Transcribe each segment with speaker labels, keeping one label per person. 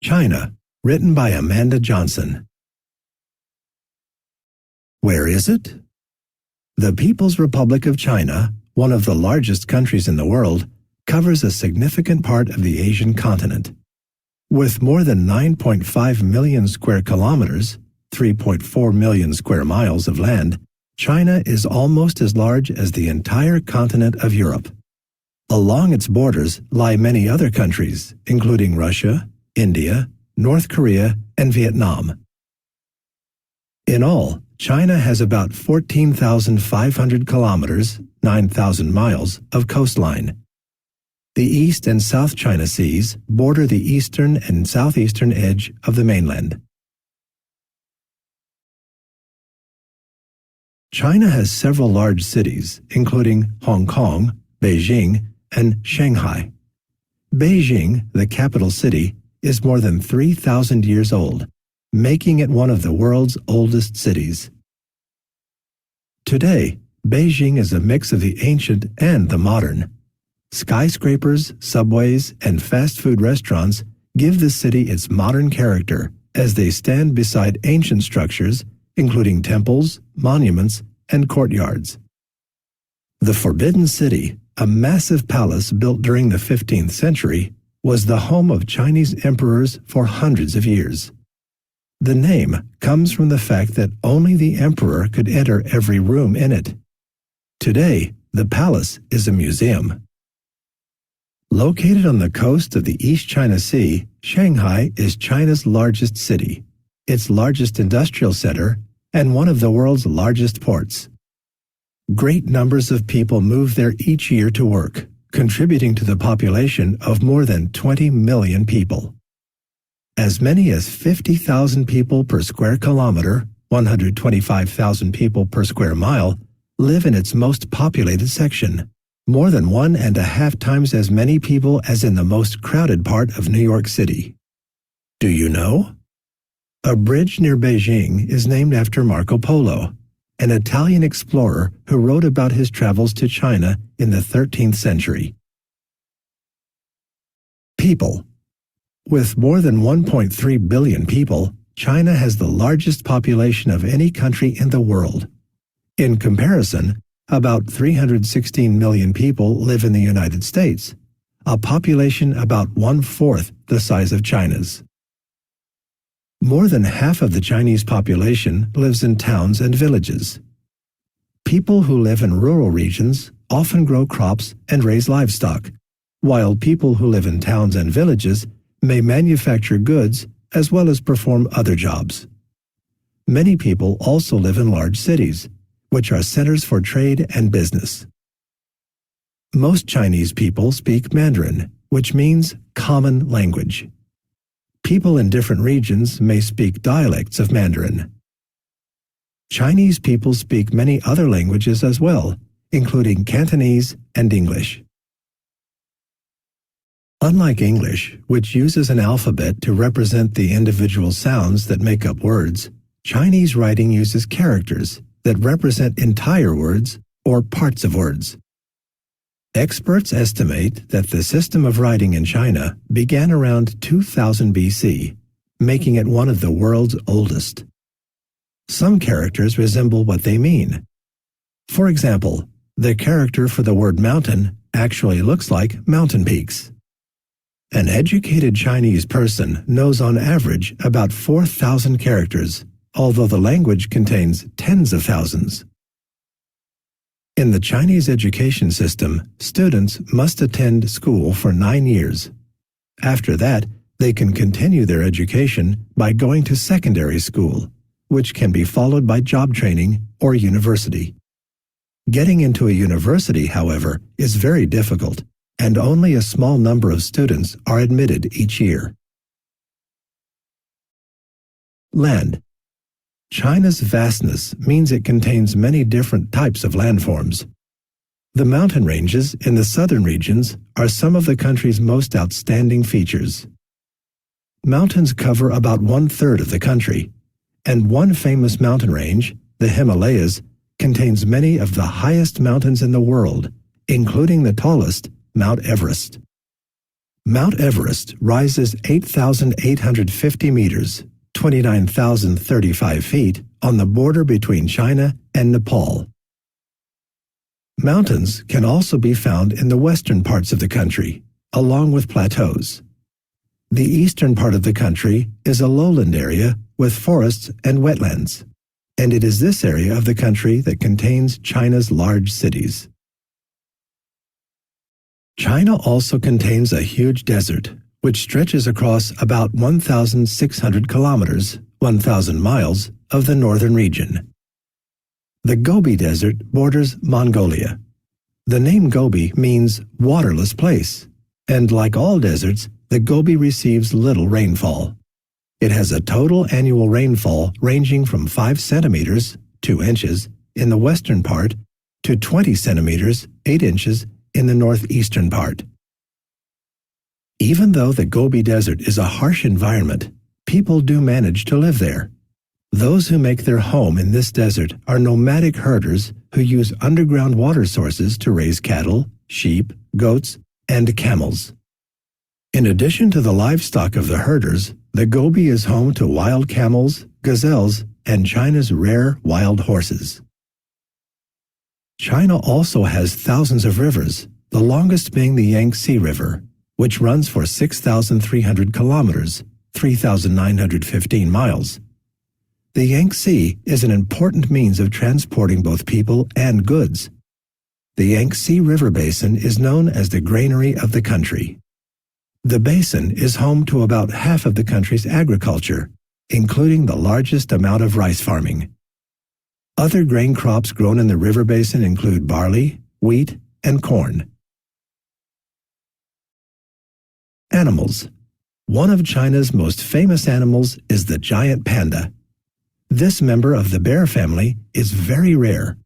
Speaker 1: China, written by Amanda Johnson. Where is it? The People's Republic of China, one of the largest countries in the world, covers a significant part of the Asian continent. With more than 9.5 million square kilometers, 3.4 million square miles of land, China is almost as large as the entire continent of Europe. Along its borders lie many other countries, including Russia, India, North Korea, and Vietnam. In all, China has about 14,500 kilometers, 9,000 miles, of coastline. The East and South China Seas border the eastern and southeastern edge of the mainland. China has several large cities, including Hong Kong, Beijing, and Shanghai. Beijing, the capital city, is more than 3,000 years old, making it one of the world's oldest cities. Today, Beijing is a mix of the ancient and the modern. Skyscrapers, subways, and fast food restaurants give the city its modern character as they stand beside ancient structures, including temples, monuments, and courtyards. The Forbidden City, a massive palace built during the 15th century, was the home of Chinese emperors for hundreds of years. The name comes from the fact that only the emperor could enter every room in it. Today, the palace is a museum. Located on the coast of the East China Sea, Shanghai is China's largest city, its largest industrial center, and one of the world's largest ports. Great numbers of people move there each year to work, contributing to the population of more than 20 million people. As many as 50,000 people per square kilometer, 125,000 people per square mile, live in its most populated section, more than 1.5 times as many people as in the most crowded part of New York City. Do you know? A bridge near Beijing is named after Marco Polo, an Italian explorer who wrote about his travels to China in the 13th century. People. With more than 1.3 billion people, China has the largest population of any country in the world. In comparison, about 316 million people live in the United States, a population about 1/4 the size of China's. More than half of the Chinese population lives in towns and villages. People who live in rural regions often grow crops and raise livestock, while people who live in towns and villages may manufacture goods as well as perform other jobs. Many people also live in large cities, which are centers for trade and business. Most Chinese people speak Mandarin, which means common language. People in different regions may speak dialects of Mandarin. Chinese people speak many other languages as well, including Cantonese and English. Unlike English, which uses an alphabet to represent the individual sounds that make up words, Chinese writing uses characters that represent entire words or parts of words. Experts estimate that the system of writing in China began around 2000 BC, making it one of the world's oldest. Some characters resemble what they mean. For example, the character for the word mountain actually looks like mountain peaks. An educated Chinese person knows on average about 4,000 characters, although the language contains tens of thousands. In the Chinese education system, students must attend school for 9 years. After that, they can continue their education by going to secondary school, which can be followed by job training or university. Getting into a university, however, is very difficult, and only a small number of students are admitted each year. Land. China's vastness means it contains many different types of landforms. The mountain ranges in the southern regions are some of the country's most outstanding features. Mountains cover about 1/3 of the country, and one famous mountain range, the Himalayas, contains many of the highest mountains in the world, including the tallest, Mount Everest. Mount Everest rises 8,850 meters, 29,035 feet, on the border between China and Nepal. Mountains can also be found in the western parts of the country, along with plateaus. The eastern part of the country is a lowland area with forests and wetlands, and it is this area of the country that contains China's large cities. China also contains a huge desert, which stretches across about 1,600 kilometers, 1,000 miles, of the northern region. The Gobi Desert borders Mongolia. The name Gobi means waterless place, and like all deserts, the Gobi receives little rainfall. It has a total annual rainfall ranging from 5 centimeters, 2 inches, in the western part to 20 centimeters, 8 inches, in the northeastern part. Even though the Gobi Desert is a harsh environment, people do manage to live there. Those who make their home in this desert are nomadic herders who use underground water sources to raise cattle, sheep, goats, and camels. In addition to the livestock of the herders, the Gobi is home to wild camels, gazelles, and China's rare wild horses. China also has thousands of rivers, the longest being the Yangtze River, which runs for 6,300 kilometers, 3,915 miles. The Yangtze is an important means of transporting both people and goods. The Yangtze River Basin is known as the granary of the country. The basin is home to about half of the country's agriculture, including the largest amount of rice farming. Other grain crops grown in the river basin include barley, wheat, and corn. Animals. One of China's most famous animals is the giant panda. This member of the bear family is very rare.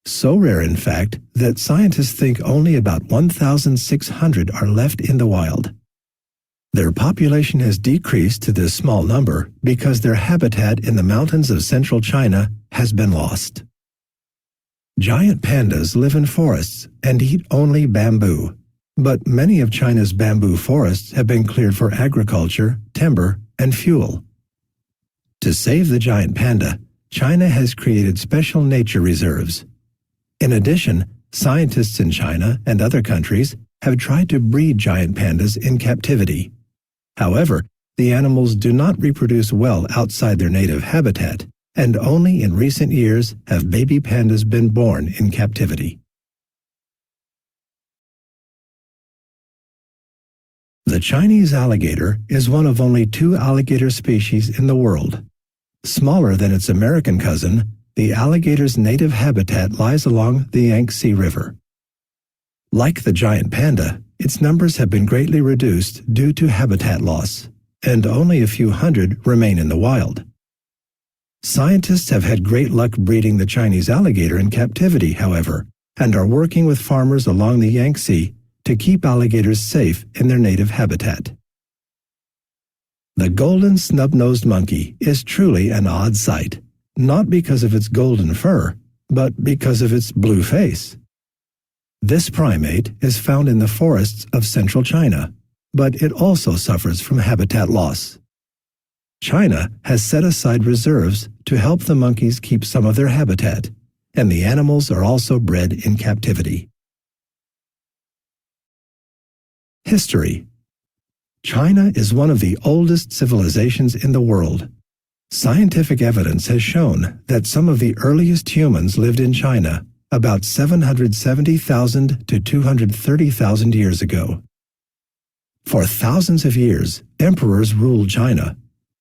Speaker 1: So rare, in fact, that scientists think only about 1,600 are left in the wild. Their population has decreased to this small number because their habitat in the mountains of central China has been lost. Giant pandas live in forests and eat only bamboo, but many of China's bamboo forests have been cleared for agriculture, timber, and fuel. To save the giant panda, China has created special nature reserves. In addition, scientists in China and other countries have tried to breed giant pandas in captivity. However, the animals do not reproduce well outside their native habitat, and only in recent years have baby pandas been born in captivity. The Chinese alligator is one of only 2 alligator species in the world. Smaller than its American cousin, the alligator's native habitat lies along the Yangtze River. Like the giant panda, its numbers have been greatly reduced due to habitat loss, and only a few hundred remain in the wild. Scientists have had great luck breeding the Chinese alligator in captivity, however, and are working with farmers along the Yangtze to keep alligators safe in their native habitat. The golden snub-nosed monkey is truly an odd sight, not because of its golden fur, but because of its blue face. This primate is found in the forests of central China, but it also suffers from habitat loss. China has set aside reserves to help the monkeys keep some of their habitat, and the animals are also bred in captivity. History. China is one of the oldest civilizations in the world. Scientific evidence has shown that some of the earliest humans lived in China about 770,000 to 230,000 years ago. For thousands of years, emperors ruled China.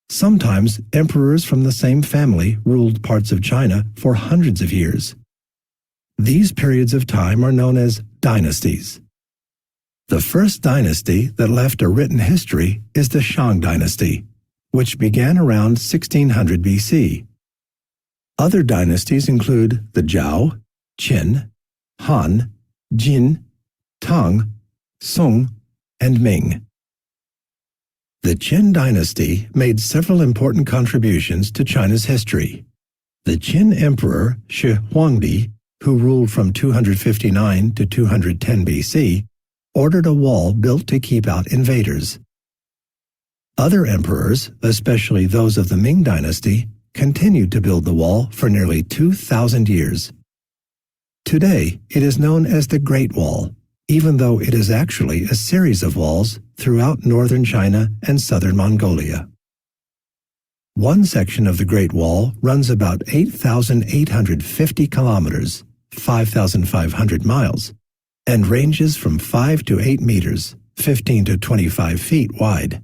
Speaker 1: Sometimes emperors from the same family ruled parts of China for hundreds of years. These periods of time are known as dynasties. The first dynasty that left a written history is the Shang dynasty, which began around 1600 BC. Other dynasties include the Zhao, Qin, Han, Jin, Tang, Song, and Ming. The Qin dynasty made several important contributions to China's history. The Qin emperor Shi Huangdi, who ruled from 259 to 210 BC, ordered a wall built to keep out invaders. Other emperors, especially those of the Ming Dynasty, continued to build the wall for nearly 2,000 years. Today, it is known as the Great Wall, even though it is actually a series of walls throughout northern China and southern Mongolia. One section of the Great Wall runs about 8,850 kilometers, 5,500 miles, and ranges from 5 to 8 meters, 15 to 25 feet wide.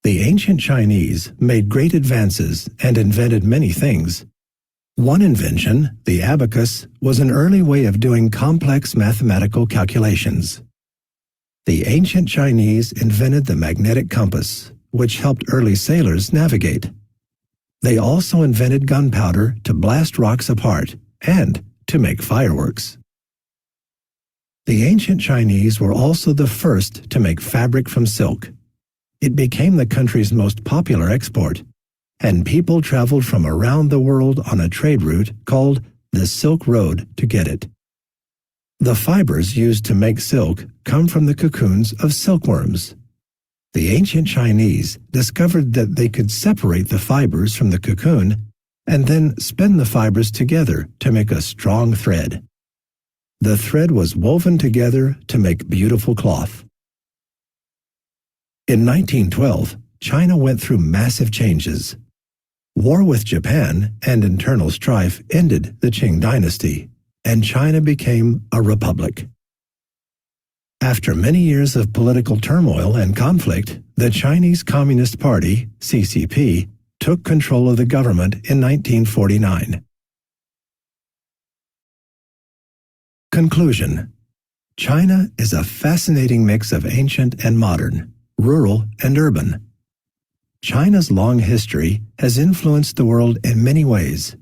Speaker 1: The ancient Chinese made great advances and invented many things. One invention, the abacus, was an early way of doing complex mathematical calculations. The ancient Chinese invented the magnetic compass, which helped early sailors navigate. They also invented gunpowder to blast rocks apart and to make fireworks. The ancient Chinese were also the first to make fabric from silk. It became the country's most popular export, and people traveled from around the world on a trade route called the Silk Road to get it. The fibers used to make silk come from the cocoons of silkworms. The ancient Chinese discovered that they could separate the fibers from the cocoon and then spin the fibers together to make a strong thread. The thread was woven together to make beautiful cloth. In 1912, China went through massive changes. War with Japan and internal strife ended the Qing dynasty, and China became a republic. After many years of political turmoil and conflict, the Chinese Communist Party, CCP, took control of the government in 1949. Conclusion: China is a fascinating mix of ancient and modern, rural and urban. China's long history has influenced the world in many ways.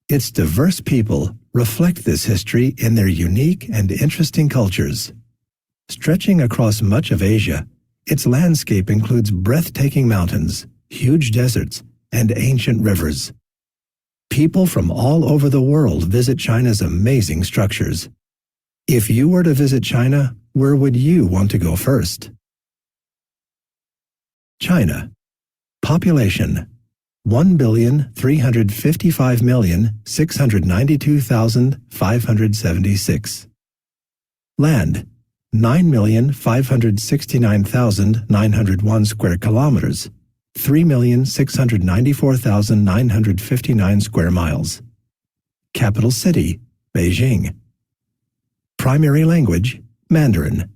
Speaker 1: Its diverse people reflect this history in their unique and interesting cultures. Stretching across much of Asia, its landscape includes breathtaking mountains, huge deserts, and ancient rivers. People from all over the world visit China's amazing structures. If you were to visit China, where would you want to go first? China. Population: 1,355,692,576. Land: 9,569,901 square kilometers, 3,694,959 square miles. Capital city: Beijing. Primary language: Mandarin.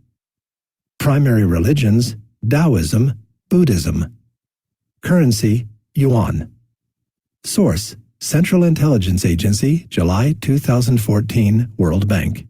Speaker 1: Primary religions: Taoism, Buddhism. Currency: Yuan. Source: Central Intelligence Agency, July 2014, World Bank.